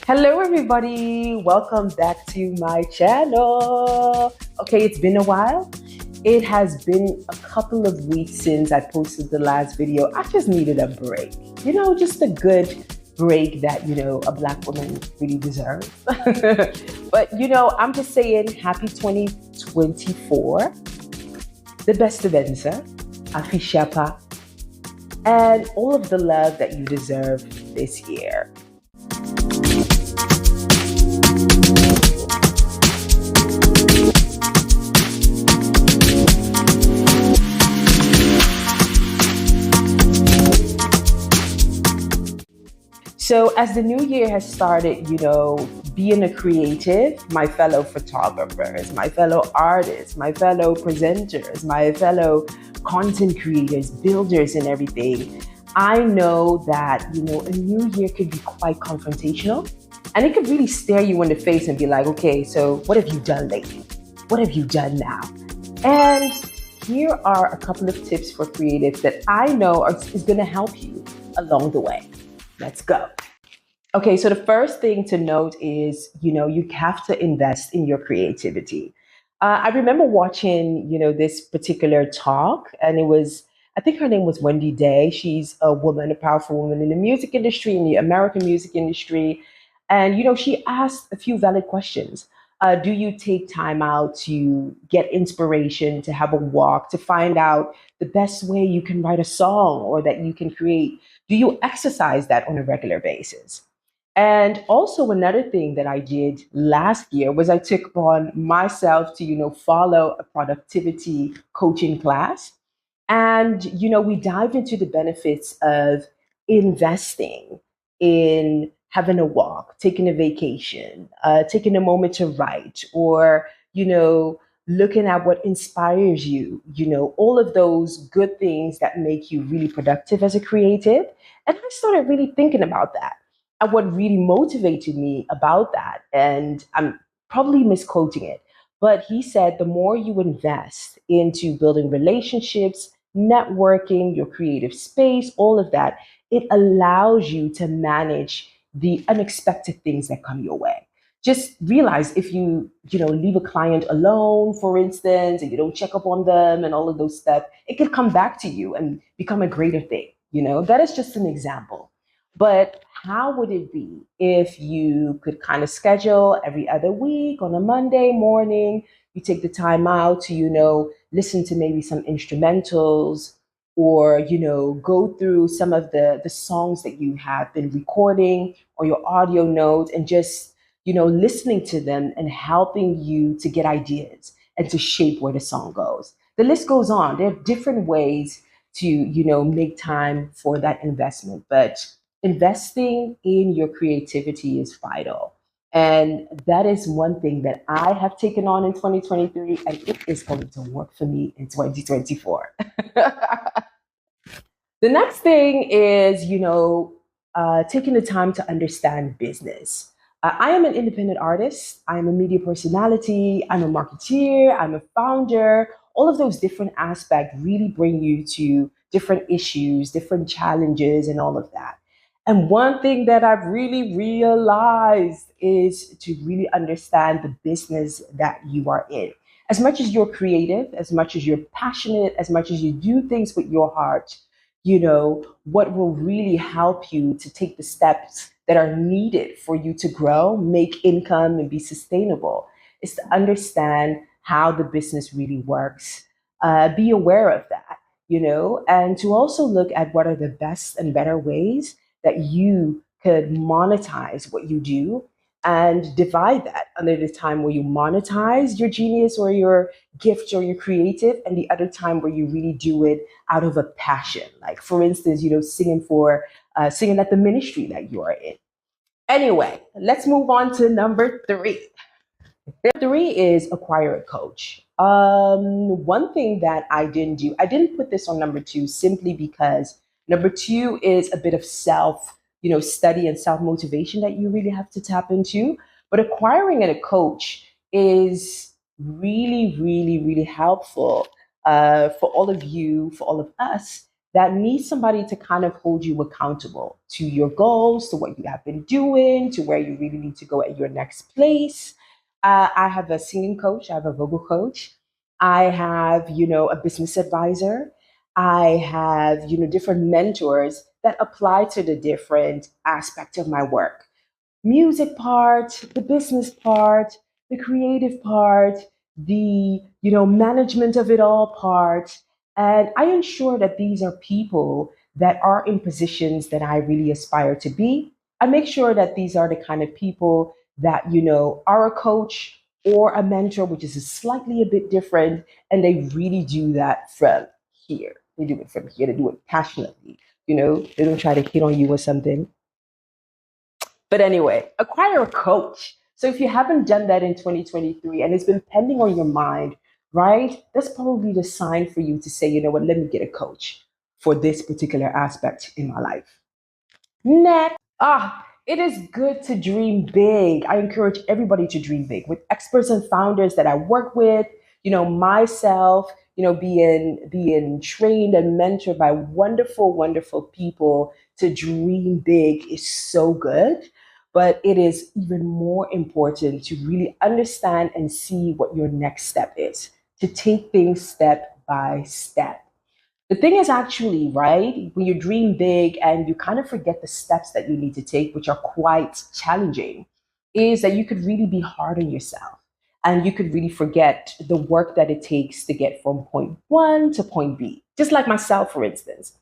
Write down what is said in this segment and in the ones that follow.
Hello, everybody. Welcome back to my channel. Okay, it's been a while. It has been a couple of weeks since I posted the last video. I just needed a break. Just a good break that, a Black woman really deserves. But I'm just saying happy 2024, the best of Ensa, Afishapa, and all of the love that you deserve this year. So, as the new year has started, being a creative, my fellow photographers, my fellow artists, my fellow presenters, my fellow content creators, builders, and everything, I know that, a new year could be quite confrontational and it could really stare you in the face and be like, okay, so what have you done lately? What have you done now? And here are a couple of tips for creatives that I know is going to help you along the way. Let's go. Okay, so the first thing to note is, you have to invest in your creativity. I remember watching, this particular talk, and I think her name was Wendy Day. She's a woman, a powerful woman in the music industry, in the American music industry. And, she asked a few valid questions. Do you take time out to get inspiration, to have a walk, to find out the best way you can write a song or that you can create? Do you exercise that on a regular basis? And also another thing that I did last year was I took upon myself to, follow a productivity coaching class. And, we dived into the benefits of investing in having a walk, taking a vacation, taking a moment to write, or, looking at what inspires you, all of those good things that make you really productive as a creative. And I started really thinking about that and what really motivated me about that. And I'm probably misquoting it, but he said the more you invest into building relationships, networking, your creative space, all of that, it allows you to manage the unexpected things that come your way. Just realize if you leave a client alone, for instance, and you don't check up on them and all of those stuff, it could come back to you and become a greater thing. That is just an example. But how would it be if you could kind of schedule every other week on a Monday morning? You take the time out to, listen to maybe some instrumentals or, go through some of the songs that you have been recording or your audio notes and just, listening to them and helping you to get ideas and to shape where the song goes. The list goes on. There are different ways to, make time for that investment. But investing in your creativity is vital. And that is one thing that I have taken on in 2023, and it is going to work for me in 2024. The next thing is, taking the time to understand business. I am an independent artist. I'm a media personality. I'm a marketeer. I'm a founder. All of those different aspects really bring you to different issues, different challenges, and all of that. And one thing that I've really realized is to really understand the business that you are in. As much as you're creative, as much as you're passionate, as much as you do things with your heart, what will really help you to take the steps that are needed for you to grow, make income, and be sustainable is to understand how the business really works. Be aware of that, and to also look at what are the best and better ways that you could monetize what you do and divide that under the time where you monetize your genius or your gift or your creative and the other time where you really do it out of a passion. Like for instance, singing at the ministry that you are in. Anyway, let's move on to number three. Three is acquire a coach. One thing that I didn't put this on number two simply because number two is a bit of self, study and self motivation that you really have to tap into. But acquiring a coach is really, really, really helpful for all of you, for all of us, that need somebody to kind of hold you accountable to your goals, to what you have been doing, to where you really need to go at your next place. I have a singing coach, I have a vocal coach, I have, a business advisor, I have, different mentors that apply to the different aspect of my work: music part, the business part, the creative part, the management of it all part. And I ensure that these are people that are in positions that I really aspire to be. I make sure that these are the kind of people that are a coach or a mentor, which is slightly a bit different, and they really do that from here. They do it from here. They do it passionately. They don't try to hit on you or something. But anyway, acquire a coach. So if you haven't done that in 2023 and it's been pending on your mind, right, that's probably the sign for you to say, you know what, let me get a coach for this particular aspect in my life. Next, it is good to dream big. I encourage everybody to dream big with experts and founders that I work with, myself, being trained and mentored by wonderful, wonderful people to dream big is so good. But it is even more important to really understand and see what your next step is, to take things step by step. The thing is actually, right, when you dream big and you kind of forget the steps that you need to take, which are quite challenging, is that you could really be hard on yourself and you could really forget the work that it takes to get from point one to point B. Just like myself, for instance.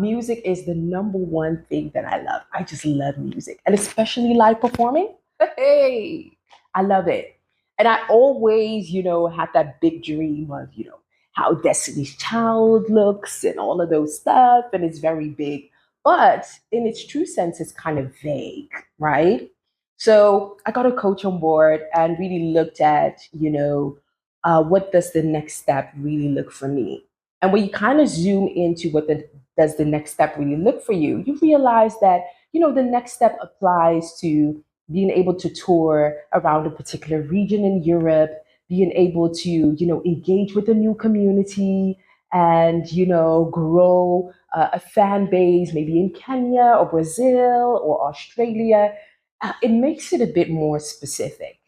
Music is the number one thing that I love. I just love music, and especially live performing. Hey, I love it. And I always, had that big dream of, how Destiny's Child looks and all of those stuff. And it's very big. But in its true sense, it's kind of vague, right? So I got a coach on board and really looked at, what does the next step really look for me? And when you kind of zoom into does the next step really look for you, you realize that, the next step applies to being able to tour around a particular region in Europe, being able to engage with a new community and grow a fan base maybe in Kenya or Brazil or Australia. It makes it a bit more specific.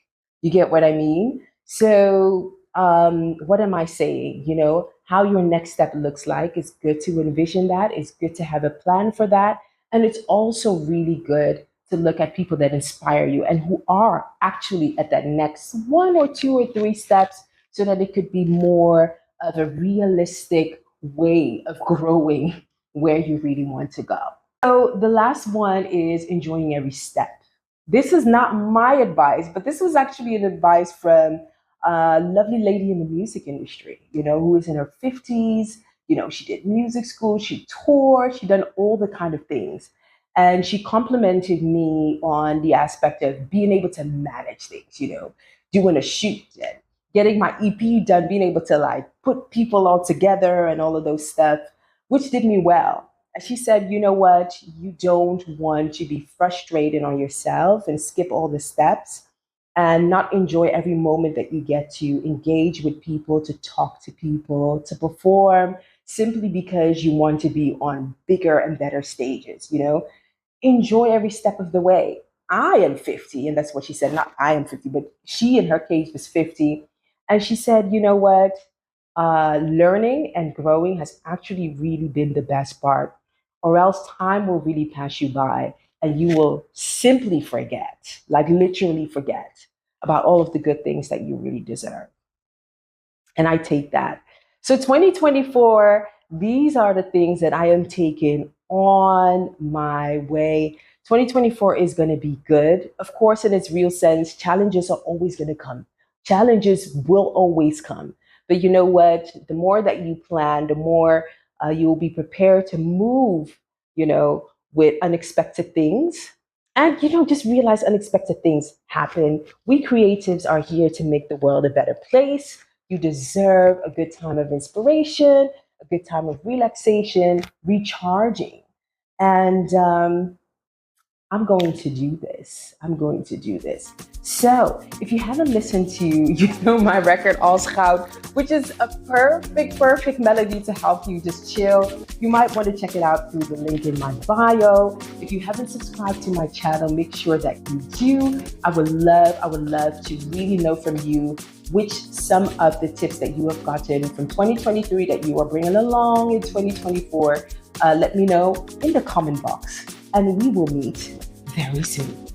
You get what I mean? So what am I saying? How your next step looks like. It's good to envision that. It's good to have a plan for that. And it's also really good to look at people that inspire you and who are actually at that next one or two or three steps, so that it could be more of a realistic way of growing where you really want to go. So the last one is enjoying every step. This is not my advice, but this was actually an advice from a lovely lady in the music industry, who is in her 50s. She did music school, she toured, she done all the kind of things. And she complimented me on the aspect of being able to manage things, doing a shoot and getting my EP done, being able to like put people all together and all of those stuff, which did me well. And she said, you know what? You don't want to be frustrated on yourself and skip all the steps and not enjoy every moment that you get to engage with people, to talk to people, to perform simply because you want to be on bigger and better stages, enjoy every step of the way. I am 50, and that's what she said. Not I am 50, but she in her case was 50. And she said, you know what? Learning and growing has actually really been the best part, or else time will really pass you by and you will simply forget, like literally forget about all of the good things that you really deserve. And I take that. So 2024, these are the things that I am taking on my way. 2024 is going to be good. Of course, in its real sense, challenges are always going to come. Challenges will always come. But you know what? The more that you plan, the more you will be prepared to move, with unexpected things. And, just realize unexpected things happen. We creatives are here to make the world a better place. You deserve a good time of inspiration, a good time of relaxation, recharging. And I'm going to do this. I'm going to do this. So, if you haven't listened to, my record Als Goud, which is a perfect melody to help you just chill, you might want to check it out through the link in my bio. If you haven't subscribed to my channel, make sure that you do. I would love to really know from you which some of the tips that you have gotten from 2023 that you are bringing along in 2024. Let me know in the comment box, and we will meet very soon.